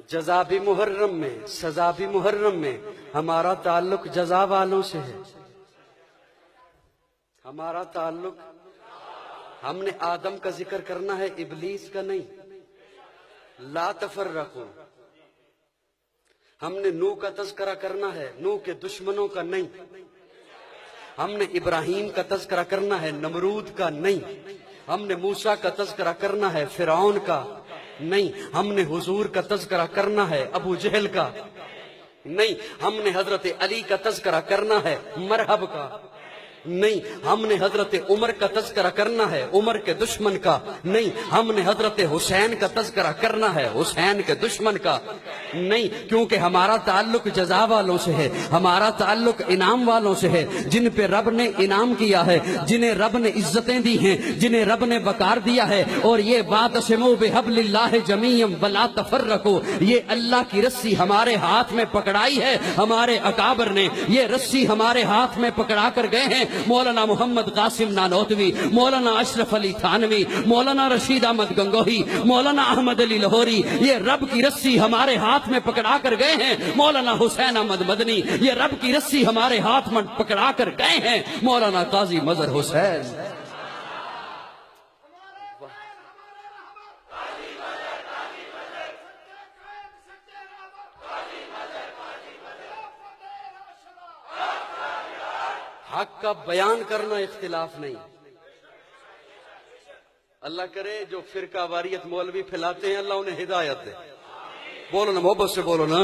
جزا بھی محرم میں، سزا بھی محرم میں، ہمارا تعلق جزا والوں سے ہے۔ ہمارا تعلق، ہم نے آدم کا ذکر کرنا ہے، ابلیس کا نہیں۔ لا تفرقوا، ہم نے نوح کا تذکرہ کرنا ہے، نوح کے دشمنوں کا نہیں۔ ہم نے ابراہیم کا تذکرہ کرنا ہے، نمرود کا نہیں۔ ہم نے موسیٰ کا تذکرہ کرنا ہے، فرعون کا نہیں۔ ہم نے حضور کا تذکرہ کرنا ہے، ابو جہل کا نہیں۔ ہم نے حضرت علی کا تذکرہ کرنا ہے، مرحب کا نہیں۔ ہم نے حضرت عمر کا تذکرہ کرنا ہے، عمر کے دشمن کا نہیں۔ ہم نے حضرت حسین کا تذکرہ کرنا ہے، حسین کے دشمن کا نہیں، کیونکہ ہمارا تعلق جزا والوں سے ہے، ہمارا تعلق انعام والوں سے ہے، جن پہ رب نے انعام کیا ہے، جنہیں رب نے عزتیں دی ہیں، جنہیں رب نے وقار دیا ہے۔ اور یہ واعتصموا بحبل اللہ جمیعا ولا تفرقوا، یہ اللہ کی رسی ہمارے ہاتھ میں پکڑائی ہے ہمارے اکابر نے، یہ رسی ہمارے ہاتھ میں پکڑا کر گئے ہیں مولانا محمد قاسم نانوتوی، مولانا اشرف علی تھانوی، مولانا رشید احمد گنگوہی، مولانا احمد علی لاہوری، یہ رب کی رسی ہمارے ہاتھ میں پکڑا کر گئے ہیں مولانا حسین احمد مدنی، یہ رب کی رسی ہمارے ہاتھ میں پکڑا کر گئے ہیں مولانا قاضی مظہر حسین۔ حق کا بیان کرنا اختلاف نہیں۔ اللہ کرے جو فرقہ واریت مولوی پھیلاتے ہیں، اللہ انہیں ہدایت دے۔ بولو نا، محبت سے بولو نا۔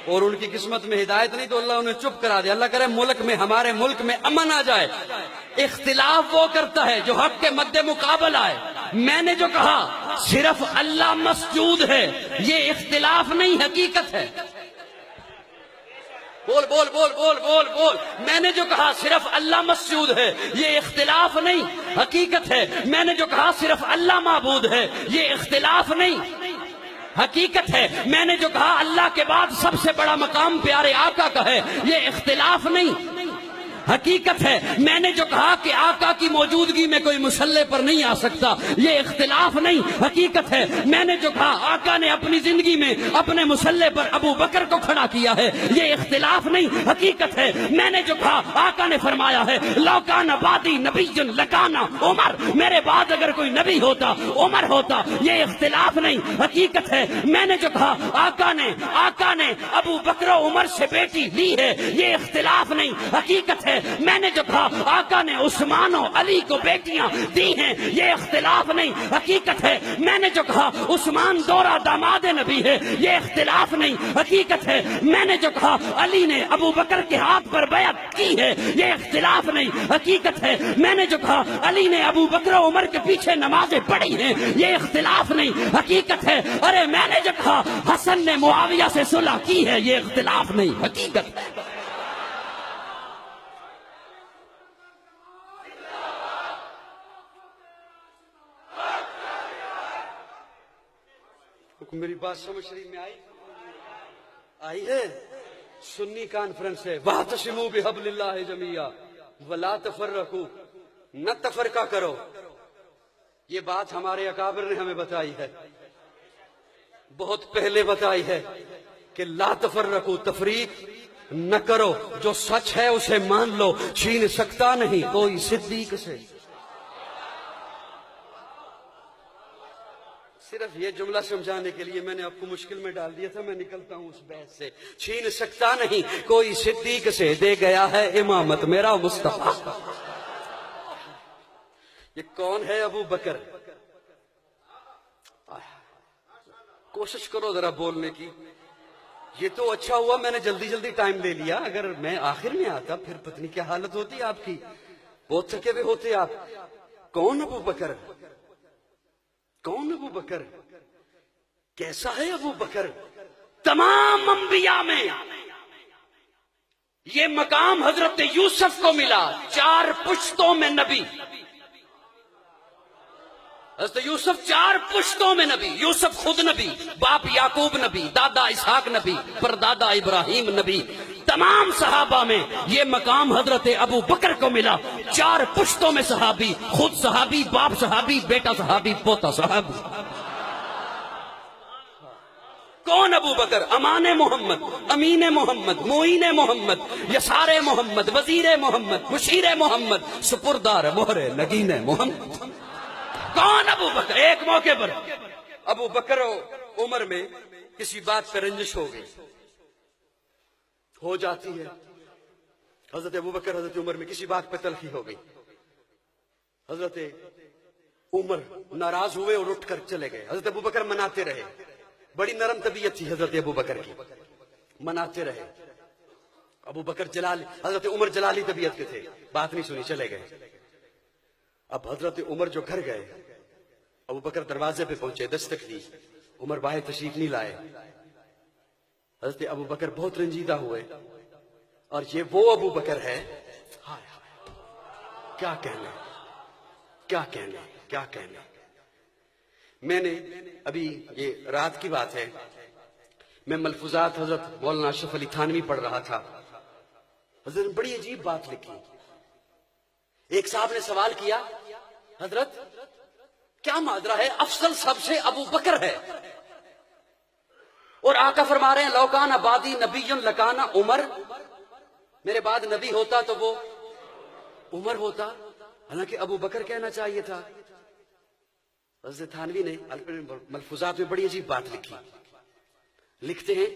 اور ان کی قسمت میں ہدایت نہیں تو اللہ انہیں چپ کرا دے۔ اللہ کرے ملک میں، ہمارے ملک میں امن آ جائے۔ اختلاف وہ کرتا ہے جو حق کے مد مقابل آئے۔ میں نے جو کہا صرف اللہ مسجود ہے، یہ اختلاف نہیں، حقیقت ہے۔ بول بول بول بول بول بول، میں نے جو کہا صرف اللہ مسجود ہے، یہ اختلاف نہیں، حقیقت ہے۔ میں نے جو کہا صرف اللہ معبود ہے، یہ اختلاف نہیں، حقیقت ہے۔ میں نے جو کہا اللہ کے بعد سب سے بڑا مقام پیارے آقا کا ہے، یہ اختلاف نہیں، حقیقت ہے۔ میں نے جو کہا کہ آقا کی موجودگی میں کوئی مسلح پر نہیں آ سکتا، یہ اختلاف نہیں، حقیقت ہے۔ میں نے جو کہا آقا نے اپنی زندگی میں اپنے مسلح پر ابو بکر کو کھڑا کیا ہے، یہ اختلاف نہیں، حقیقت ہے۔ میں نے جو کہا آقا نے فرمایا ہے لو کان بعدی نبی لکان عمر، میرے بعد اگر کوئی نبی ہوتا عمر ہوتا، یہ اختلاف نہیں، حقیقت ہے۔ میں نے جو کہا آقا نے ابو بکر و عمر سے بیٹی لی ہے، یہ اختلاف نہیں، حقیقت ہے۔ میں نے جو کہا آقا نے عثمان و علی کو بیٹیاں دی ہیں، یہ اختلاف نہیں، حقیقت ہے۔ میں نے جو کہا عثمان دورہ داماد نبی ہے، یہ اختلاف نہیں، حقیقت ہے۔ میں نے جو کہا علی نے ابو بکر کے ہاتھ پر بیعت کی ہے، یہ اختلاف نہیں، حقیقت ہے۔ میں نے جو کہا علی نے ابو بکر و عمر کے پیچھے نمازیں پڑھی ہیں، یہ اختلاف نہیں، حقیقت ہے۔ ارے میں نے جو کہا حسن نے معاویہ سے صلح کی ہے، یہ اختلاف نہیں، حقیقت ہے۔ میری بات سمجھ شریف میں آئی ہے؟ سنی کانفرنس ہے، واعتصموا بحبل اللہ جمیعا ولا تفرقوا، نہ تفرقہ کرو۔ یہ بات ہمارے اکابر نے ہمیں بتائی ہے، بہت پہلے بتائی ہے کہ لا تفرقوا، تفریق نہ کرو، جو سچ ہے اسے مان لو، چھین سکتا نہیں کوئی صدیق سے۔ صرف یہ جملہ سمجھانے کے لیے میں نے آپ کو مشکل میں ڈال دیا تھا، میں نکلتا ہوں اس بحث سے۔ چھین سکتا نہیں کوئی صدیق سے، دے گیا ہے امامت میرا مصطفیٰ۔ یہ کون ہے؟ ابو بکر۔ کوشش کرو ذرا بولنے کی۔ یہ تو اچھا ہوا میں نے جلدی جلدی ٹائم لے لیا، اگر میں آخر میں آتا پھر پتہ نہیں کیا حالت ہوتی آپ کی، بہت تھکے ہوئے ہوتے آپ۔ کون ابو بکر؟ کون ابو بکر؟ کیسا ہے ابو بکر؟ تمام انبیاء میں یہ مقام حضرت یوسف کو ملا، 4 پشتوں میں نبی۔ حضرت یوسف 4 پشتوں میں نبی، یوسف خود نبی، باپ یعقوب نبی، دادا اسحاق نبی، پردادا ابراہیم نبی۔ تمام صحابہ میں یہ مقام حضرت ابو بکر کو ملا، 4 پشتوں میں صحابی، خود صحابی، باپ صحابی، بیٹا صحابی، پوتا صحابی۔ کون ابو بکر؟ امان محمد، امین محمد، معین محمد، یسار محمد، وزیر محمد، مشیر محمد، سپردار مہر نگین محمد۔ کون ابو بکر؟ ایک موقع پر ابو بکر و عمر میں کسی بات پہ رنجش ہو گئی، ہو جاتی ہے۔ حضرت ابو بکر حضرت عمر میں کسی بات پہ تلخی ہو گئی، حضرت عمر ناراض ہوئے اور اٹھ کر چلے گئے۔ حضرت ابو بکر مناتے رہے، بڑی نرم طبیعت تھی حضرت ابو بکر کی، مناتے رہے۔ ابو بکر حضرت عمر جلالی طبیعت کے تھے، بات نہیں سنی، چلے گئے۔ اب حضرت عمر جو گھر گئے، ابو بکر دروازے پہ پہنچے، دستک دی، عمر باہر تشریف نہیں لائے۔ حضرت ابو بکر بہت رنجیدہ ہوئے، اور یہ وہ ابو بکر ہے، ہائے ہائے کیا کہنے، کیا کہنے، کیا کہنے۔ میں نے ابھی، یہ رات کی بات ہے، میں ملفوظات حضرت مولانا اشرف علی تھانوی پڑھ رہا تھا۔ حضرت نے بڑی عجیب بات لکھی۔ ایک صاحب نے سوال کیا، حضرت کیا ماجرا ہے، افضل سب سے ابو بکر ہے، اور آقا فرما رہے ہیں لوکان بعدی نبی لکان عمر، میرے بعد نبی ہوتا تو وہ عمر ہوتا، حالانکہ ابو بکر کہنا چاہیے تھا۔ حضرت تھانوی نے ملفوظات میں بڑی عجیب بات لکھی، لکھتے ہیں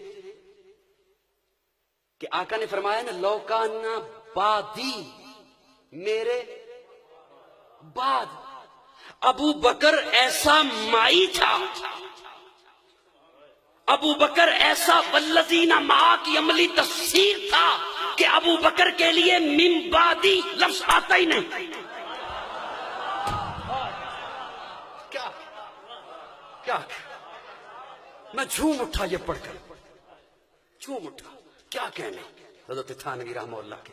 کہ آقا نے فرمایا نا لوکان بعدی، میرے بعد ابو بکر ایسا مائی تھا، ابو بکر ایسا والذین معا کی عملی تفسیر تھا کہ ابو بکر کے لیے من بعدی لفظ آتا ہی نہیں۔ کیا میں جھوم اٹھا یہ پڑھ کر، جھوم اٹھا، کیا کہنے حضرت تھانوی رحمہ اللہ کے،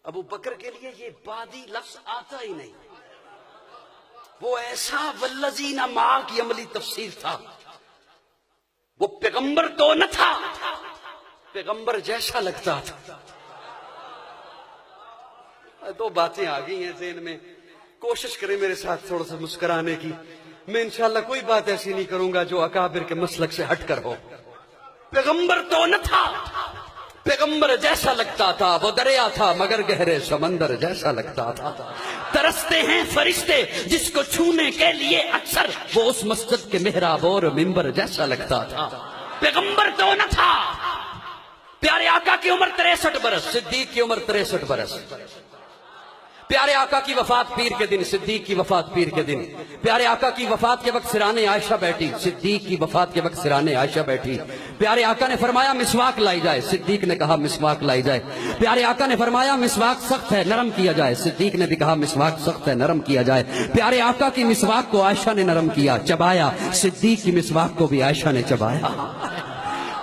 ابو بکر کے لیے یہ بعدی لفظ آتا ہی نہیں، وہ ایسا والذین معا کی عملی تفسیر تھا، وہ پیغمبر تو نہ تھا، پیغمبر جیسا لگتا تھا۔ دو باتیں آ گئی ہیں ذہن میں، کوشش کریں میرے ساتھ تھوڑا سا مسکرانے کی۔ میں انشاءاللہ کوئی بات ایسی نہیں کروں گا جو اکابر کے مسلک سے ہٹ کر ہو۔ پیغمبر تو نہ تھا، پیغمبر جیسا لگتا تھا، وہ دریا تھا مگر گہرے سمندر جیسا لگتا تھا۔ ترستے ہیں فرشتے جس کو چھونے کے لیے اکثر، وہ اس مسجد کے محراب اور منبر جیسا لگتا تھا۔ پیغمبر تو نہ تھا، پیارے آقا کی عمر 63 برس، صدیق کی عمر 63 برس۔ پیارے آقا کی وفات پیر کے دن، صدیق کی وفات پیر کے دن۔ پیارے آقا کی وفات کے وقت سرانے عائشہ بیٹھی، صدیق کی وفات کے وقت سرانے عائشہ بیٹھی۔ پیارے آقا نے فرمایا مسواک لائی جائے، صدیق نے کہا مسواک لائی جائے۔ پیارے آقا نے فرمایا مسواک سخت ہے نرم کیا جائے، صدیق نے بھی کہا مسواک سخت ہے نرم کیا جائے۔ پیارے آقا کی مسواک کو عائشہ نے نرم کیا، چبایا، صدیق کی مسواک کو بھی عائشہ نے چبایا۔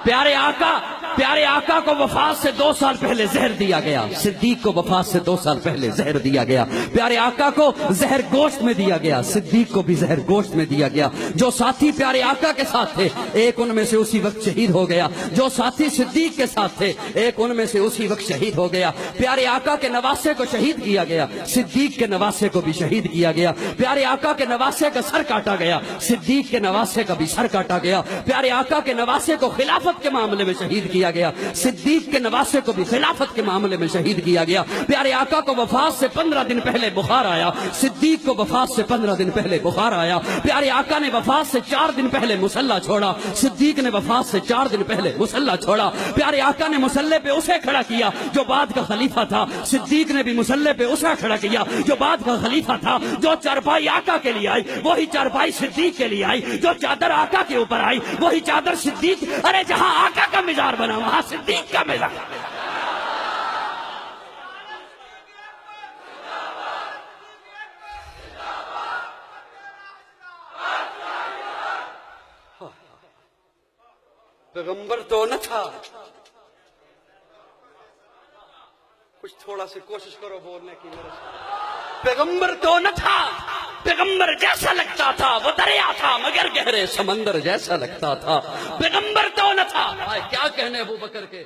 پیارے آقا کو وفات سے 2 سال پہلے زہر دیا گیا، صدیق کو وفات سے 2 سال پہلے زہر دیا گیا۔ پیارے آقا کو زہر گوشت میں دیا گیا، صدیق کو بھی زہر گوشت میں دیا گیا۔ جو ساتھی پیارے آقا کے ساتھ تھے ایک ان میں سے اسی وقت شہید ہو گیا، جو ساتھی صدیق کے ساتھ تھے ایک ان میں سے اسی وقت شہید ہو گیا۔ پیارے آقا کے نواسے کو شہید کیا گیا، صدیق کے نواسے کو بھی شہید کیا گیا۔ پیارے آقا کے نواسے کا سر کاٹا گیا، صدیق کے نواسے کا بھی سر کاٹا گیا۔ پیارے آقا کے نواسے کو خلافت کے معاملے میں شہید کیا گیا، صدیق کے نواسے کو بھی خلافت کے معاملے میں شہید کیا گیا۔ پیارے آقا کو وفات سے 15 دن پہلے بخار آیا، صدیق کو وفات سے 15 دن پہلے بخار آیا۔ پیارے آقا نے وفات سے 4 دن پہلے مصلی چھوڑا، صدیق نے وفات سے 4 دن پہلے مصلی چھوڑا۔ پیارے آقا نے مصلی پہ اسے کھڑا کیا جو بعد کا خلیفہ تھا، صدیق نے بھی مصلی پہ اسے کھڑا کیا جو بعد کا خلیفہ تھا۔ جو چارپائی آقا کے لیے آئی وہی چارپائی صدیق کے لیے آئی، جو چادر آقا کے اوپر آئی وہی چادر صدیق، ارے جہاں آقا کا مزار بنا وہاں صدیق کا مزار۔ پیغمبر تو نہ تھا، کچھ تھوڑا سی کوشش کرو بولنے کی میرے ساتھ۔ پیغمبر تو نہ تھا، پیغمبر جیسا لگتا تھا، وہ دریا تھا مگر گہرے سمندر جیسا لگتا تھا۔ پیغمبر تو نہ تھا، کیا کہنے ابو بکر کے۔